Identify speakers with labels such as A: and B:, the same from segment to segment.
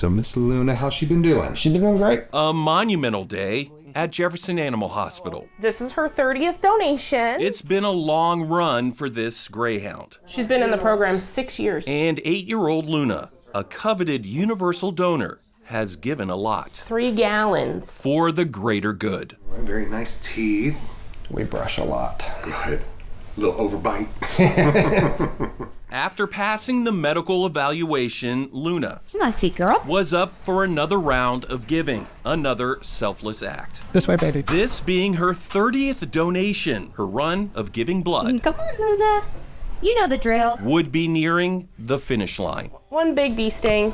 A: So, Miss Luna, how's she been doing?
B: She's been doing great.
C: A monumental day at Jefferson Animal Hospital.
D: This is her 30th donation.
C: It's been a long run for this greyhound.
D: She's been in the program 6 years.
C: And 8-year-old Luna, a coveted universal donor, has given a lot.
D: 3 gallons.
C: For the greater good.
A: Very nice teeth.
B: We brush a lot.
A: Good. A little overbite.
C: After passing the medical evaluation, Luna
E: You nice sweet girl.
C: was up for another round of giving, another selfless act.
B: This way, baby.
C: This being her 30th donation, her run of giving blood
E: Come on, Luna. You know the drill.
C: would be nearing the finish line.
D: 1 big bee sting,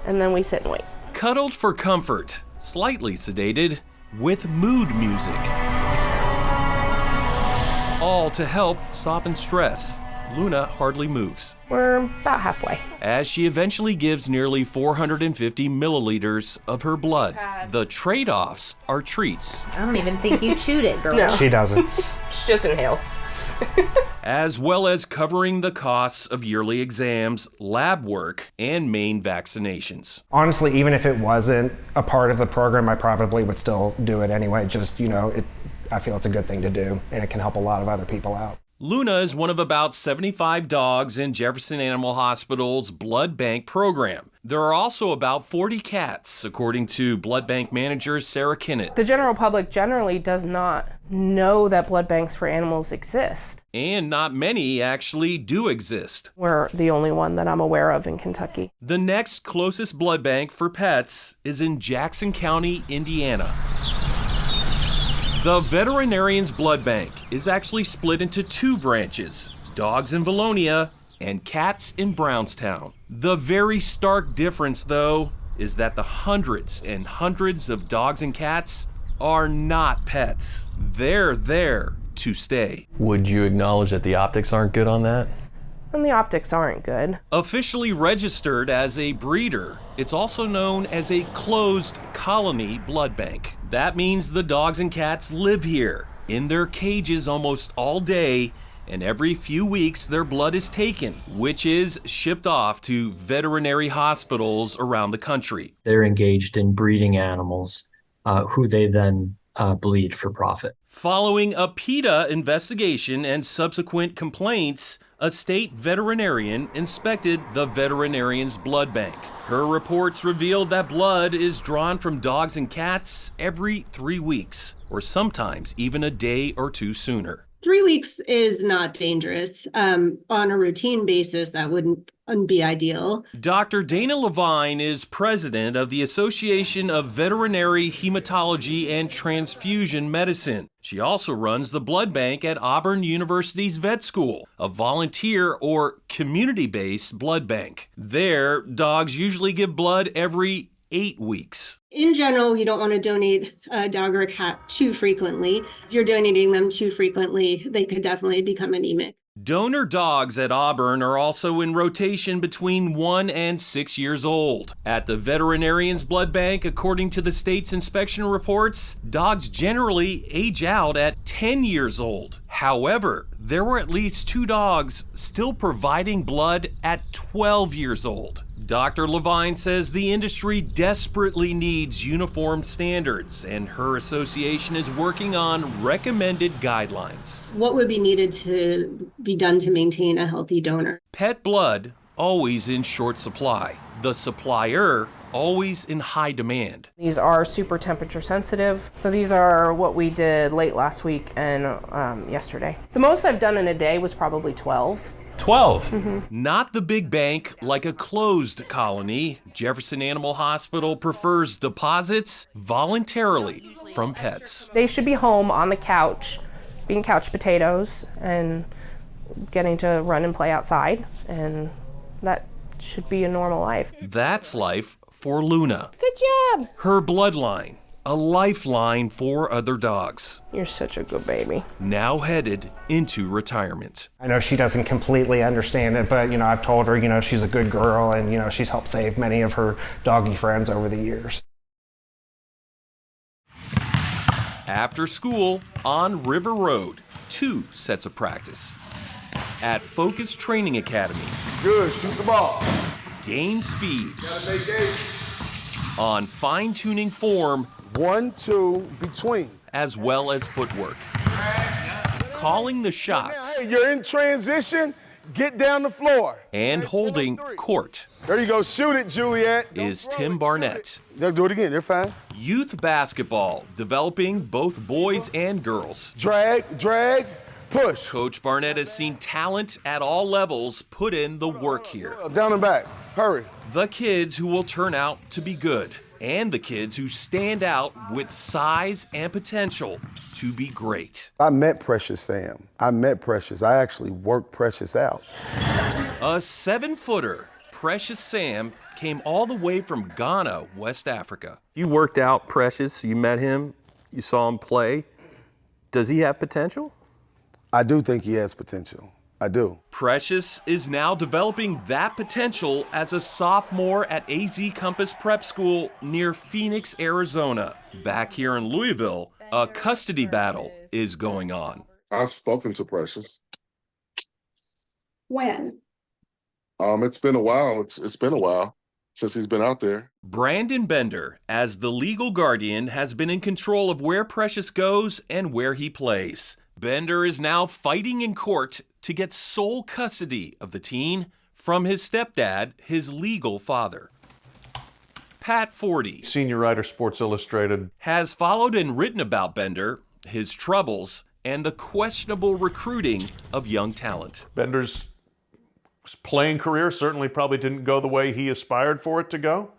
D: and then we sit and wait.
C: Cuddled for comfort, slightly sedated, with mood music. All to help soften stress. Luna hardly moves,
D: We're about halfway.
C: as she eventually gives nearly 450 milliliters of her blood. The trade-offs are treats,
E: I don't even think you chewed it, girl.
D: No.
B: She doesn't.
D: She just inhales.
C: as well as covering the costs of yearly exams, lab work, and main vaccinations.
B: Honestly, even if it wasn't a part of the program, I probably would still do it anyway. Just, I feel it's a good thing to do, and it can help a lot of other people out.
C: Luna is one of about 75 dogs in Jefferson Animal Hospital's blood bank program. There are also about 40 cats, according to blood bank manager Sarah Kinnett.
D: The general public generally does not know that blood banks for animals exist.
C: And not many actually do exist.
D: We're the only one that I'm aware of in Kentucky.
C: The next closest blood bank for pets is in Jackson County, Indiana. The Veterinarian's Blood Bank is actually split into 2 branches, dogs in Valonia and cats in Brownstown. The very stark difference, though, is that the hundreds and hundreds of dogs and cats are not pets. They're there to stay.
F: Would you acknowledge that the optics aren't good on that?
D: And the optics aren't good.
C: Officially registered as a breeder, it's also known as a closed colony blood bank. That means the dogs and cats live here, in their cages almost all day, and every few weeks their blood is taken, which is shipped off to veterinary hospitals around the country.
G: They're engaged in breeding animals who they then bleed for profit.
C: Following a PETA investigation and subsequent complaints, a state veterinarian inspected the Veterinarian's Blood Bank. Her reports revealed that blood is drawn from dogs and cats every 3 weeks, or sometimes even a day or 2 sooner.
H: 3 weeks is not dangerous. On a routine basis, that wouldn't be ideal.
C: Dr. Dana Levine is president of the Association of Veterinary Hematology and Transfusion Medicine. She also runs the blood bank at Auburn University's vet school, a volunteer or community-based blood bank. There, dogs usually give blood every 8 weeks.
H: In general, you don't want to donate a dog or a cat too frequently. If you're donating them too frequently, they could definitely become anemic.
C: Donor dogs at Auburn are also in rotation between 1 and 6 years old. At the Veterinarian's Blood Bank, according to the state's inspection reports, dogs generally age out at 10 years old. However, there were at least 2 dogs still providing blood at 12 years old. Dr. Levine says the industry desperately needs uniform standards, and her association is working on recommended guidelines.
H: What would be needed to be done to maintain a healthy donor?
C: Pet blood, always in short supply. The supplier, always in high demand.
D: These are super temperature sensitive. So these are what we did late last week and yesterday. The most I've done in a day was probably 12.
F: 12.
C: Not the big bank like a closed colony. Jefferson Animal Hospital prefers deposits voluntarily from pets.
D: They should be home on the couch, being couch potatoes and getting to run and play outside, and that should be a normal life.
C: That's life for Luna.
D: Good job.
C: Her bloodline, a lifeline for other dogs.
D: You're such a good baby.
C: Now headed into retirement.
B: I know she doesn't completely understand it, but, I've told her, she's a good girl and, she's helped save many of her doggy friends over the years.
C: After school, on River Road, 2 sets of practice. At Focus Training Academy.
A: Good, shoot the ball.
C: game speed, on fine-tuning form,
I: 1, 2, between.
C: as well as footwork. Calling the shots.
I: Hey, you're in transition, get down the floor.
C: And holding court.
I: There you go, shoot it, Juliet.
C: Is Tim Barnett.
I: They'll do it again, they're fine.
C: Youth basketball, developing both boys and girls.
I: Drag, push.
C: Coach Barnett has seen talent at all levels put in the work here.
I: Down and back, hurry.
C: The kids who will turn out to be good, and the kids who stand out with size and potential to be great.
I: I met Precious Sam. I actually worked Precious out.
C: A 7-footer, Precious Sam, came all the way from Ghana, West Africa.
F: You worked out Precious, you met him, you saw him play. Does he have potential?
I: I do think he has potential. I do.
C: Precious is now developing that potential as a sophomore at AZ Compass Prep School near Phoenix, Arizona. Back here in Louisville, a custody battle is going on.
J: I've spoken to Precious.
H: When?
J: It's been a while. It's been a while since he's been out there.
C: Brandon Bender, as the legal guardian, has been in control of where Precious goes and where he plays. Bender is now fighting in court to get sole custody of the teen from his stepdad, his legal father. Pat Forty,
K: senior writer, Sports Illustrated,
C: has followed and written about Bender, his troubles, and the questionable recruiting of young talent.
K: Bender's playing career certainly probably didn't go the way he aspired for it to go,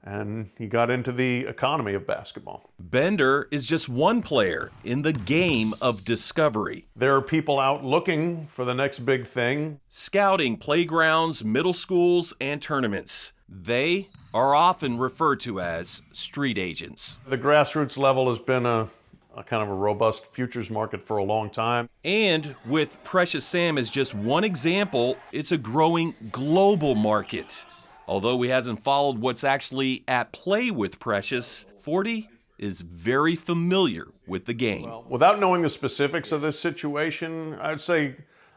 K: and he got into the economy of basketball.
C: Bender is just one player in the game of discovery.
K: There are people out looking for the next big thing.
C: Scouting playgrounds, middle schools, and tournaments. They are often referred to as street agents.
K: The grassroots level has been a kind of a robust futures market for a long time.
C: And with Precious Sam as just one example, it's a growing global market. Although he hasn't followed what's actually at play with Precious, Forty is very familiar with the game.
K: Well, without knowing the specifics of this situation, I'd say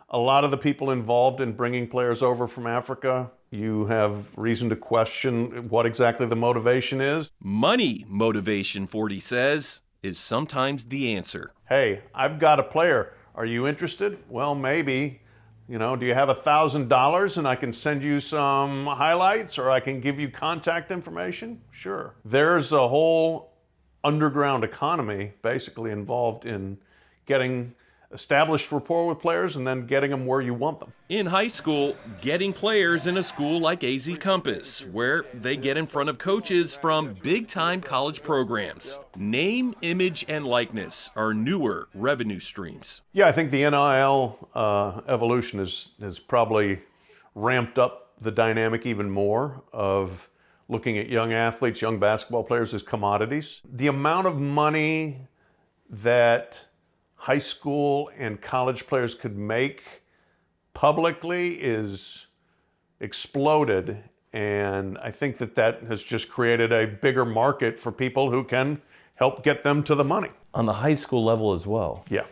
K: a lot of the people involved in bringing players over from Africa, you have reason to question what exactly the motivation is.
C: Money motivation, Forty says, is sometimes the answer.
K: Hey, I've got a player. Are you interested? Well, maybe. You know, do you have $1,000 and I can send you some highlights or I can give you contact information? Sure. There's a whole underground economy basically involved in getting established rapport with players and then getting them where you want them.
C: In high school, getting players in a school like AZ Compass, where they get in front of coaches from big-time college programs. Name, image, and likeness are newer revenue streams.
K: Yeah, I think the NIL evolution has probably ramped up the dynamic even more of looking at young athletes, young basketball players as commodities. The amount of money that high school and college players could make publicly is exploded, and I think that has just created a bigger market for people who can help get them to the money.
F: On the high school level as well?
K: Yeah.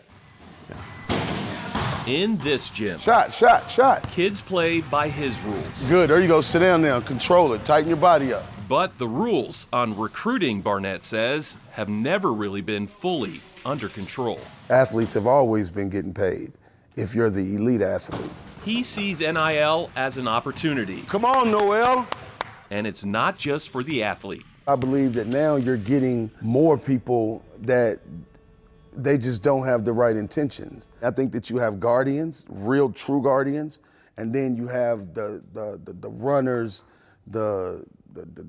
C: In this gym,
I: Shot.
C: kids play by his rules.
I: Good, there you go, sit down now, control it, tighten your body up.
C: But the rules on recruiting, Barnett says, have never really been fully under control.
I: Athletes have always been getting paid if you're the elite athlete.
C: He sees NIL as an opportunity.
I: Come on, Noel.
C: And it's not just for the athlete.
I: I believe that now you're getting more people that they just don't have the right intentions. I think that you have guardians, real true guardians, and then you have the runners, the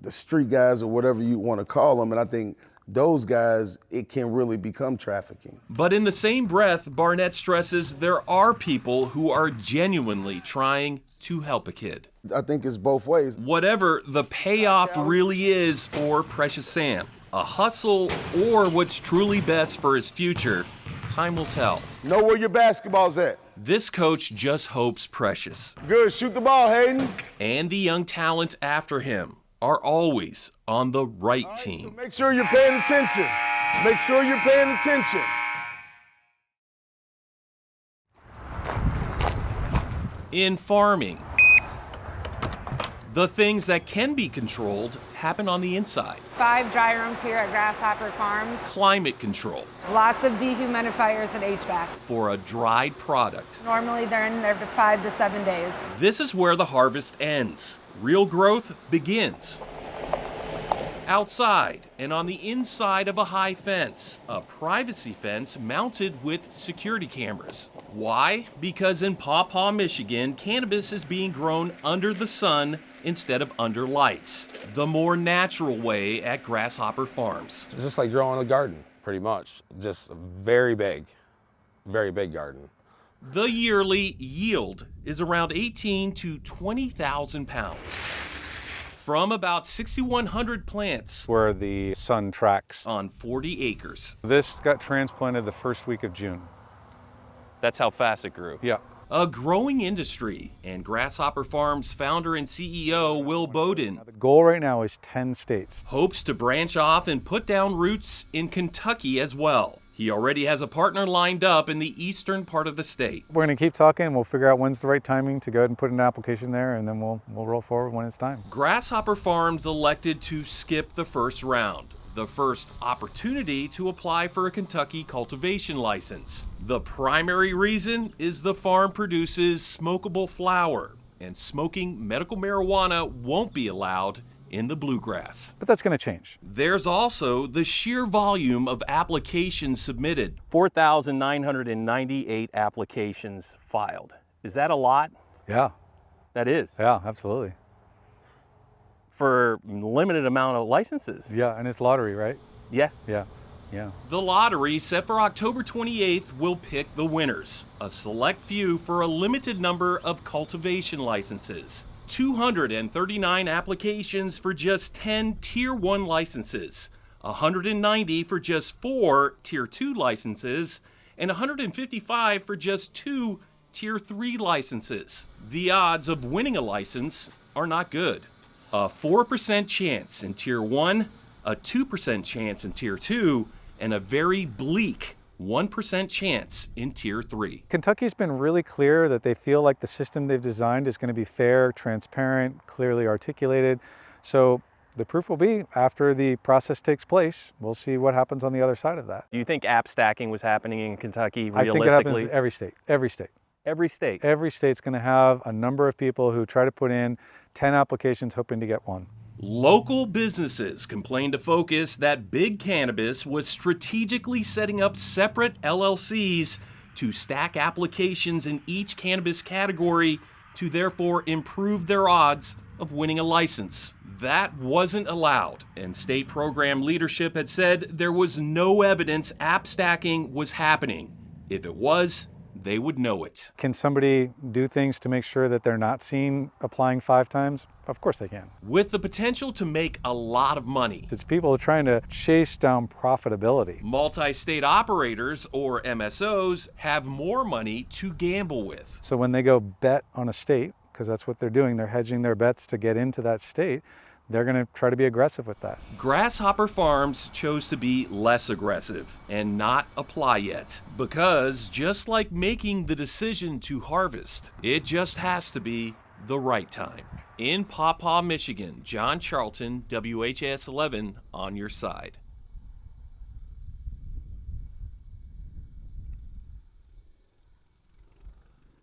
I: street guys or whatever you want to call them, and I think those guys, it can really become trafficking.
C: But in the same breath, Barnett stresses there are people who are genuinely trying to help a kid.
I: I think it's both ways.
C: Whatever the payoff really is for Precious Sam, a hustle or what's truly best for his future, time will tell.
I: Know where your basketball's at.
C: This coach just hopes Precious.
I: Good, shoot the ball, Hayden.
C: And the young talent after him are always on the right team.
I: So make sure you're paying attention. Make sure you're paying attention.
C: In farming, The things that can be controlled happen on the inside.
L: 5 dry rooms here at Grasshopper Farms.
C: Climate control.
L: Lots of dehumidifiers and HVAC.
C: For a dried product.
L: Normally they're in there for 5 to 7 days.
C: This is where the harvest ends. Real growth begins. Outside and on the inside of a high fence, a privacy fence mounted with security cameras. Why? Because in Paw Paw, Michigan, cannabis is being grown under the sun instead of under lights, the more natural way at Grasshopper Farms.
M: It's just like growing a garden, pretty much. Just a very big garden.
C: The yearly yield is around 18 to 20,000 pounds. From about 6,100 plants.
N: Where the sun tracks.
C: On 40 acres.
N: This got transplanted the first week of June.
F: That's how fast it grew.
N: Yeah.
C: A growing industry, and Grasshopper Farms founder and CEO Will Bowden
N: The goal right now is 10 states.
C: hopes to branch off and put down roots in Kentucky as well. He already has a partner lined up in the eastern part of the state.
N: We're going to keep talking. We'll figure out when's the right timing to go ahead and put an application there, and then we'll roll forward when it's time.
C: Grasshopper Farms elected to skip the first round, the first opportunity to apply for a Kentucky cultivation license. The primary reason is the farm produces smokable flower, and smoking medical marijuana won't be allowed in the bluegrass.
N: But that's going to change.
C: There's also the sheer volume of applications submitted.
F: 4,998 applications filed. Is that a lot?
N: Yeah.
F: That is.
N: Yeah, absolutely.
F: For limited amount of licenses.
N: Yeah, and it's lottery, right?
F: Yeah.
N: Yeah. Yeah.
C: The lottery, set for October 28th, will pick the winners, a select few for a limited number of cultivation licenses. 239 applications for just 10 Tier 1 licenses, 190 for just 4 Tier 2 licenses, and 155 for just 2 Tier 3 licenses. The odds of winning a license are not good. A 4% chance in Tier 1, a 2% chance in Tier 2, and a very bleak 1% chance in Tier 3.
N: Kentucky's been really clear that they feel like the system they've designed is going to be fair, transparent, clearly articulated. So the proof will be after the process takes place. We'll see what happens on the other side of that.
F: Do you think app stacking was happening in Kentucky
N: I
F: realistically?
N: think it happens in every state. Every state.
F: Every state?
N: Every state's going to have a number of people who try to put in 10 applications hoping to get one.
C: Local businesses complained to Focus that Big Cannabis was strategically setting up separate LLCs to stack applications in each cannabis category to therefore improve their odds of winning a license. That wasn't allowed, and state program leadership had said there was no evidence app stacking was happening. If it was, they would know it.
N: Can somebody do things to make sure that they're not seen applying 5 times? Of course they can.
C: With the potential to make a lot of money.
N: It's people trying to chase down profitability.
C: Multi-state operators, or MSOs, have more money to gamble with.
N: So when they go bet on a state, because that's what they're doing, they're hedging their bets to get into that state, they're going to try to be aggressive with that.
C: Grasshopper Farms chose to be less aggressive and not apply yet, because just like making the decision to harvest, it just has to be the right time. In Paw Paw, Michigan, John Charlton, WHAS 11 on your side.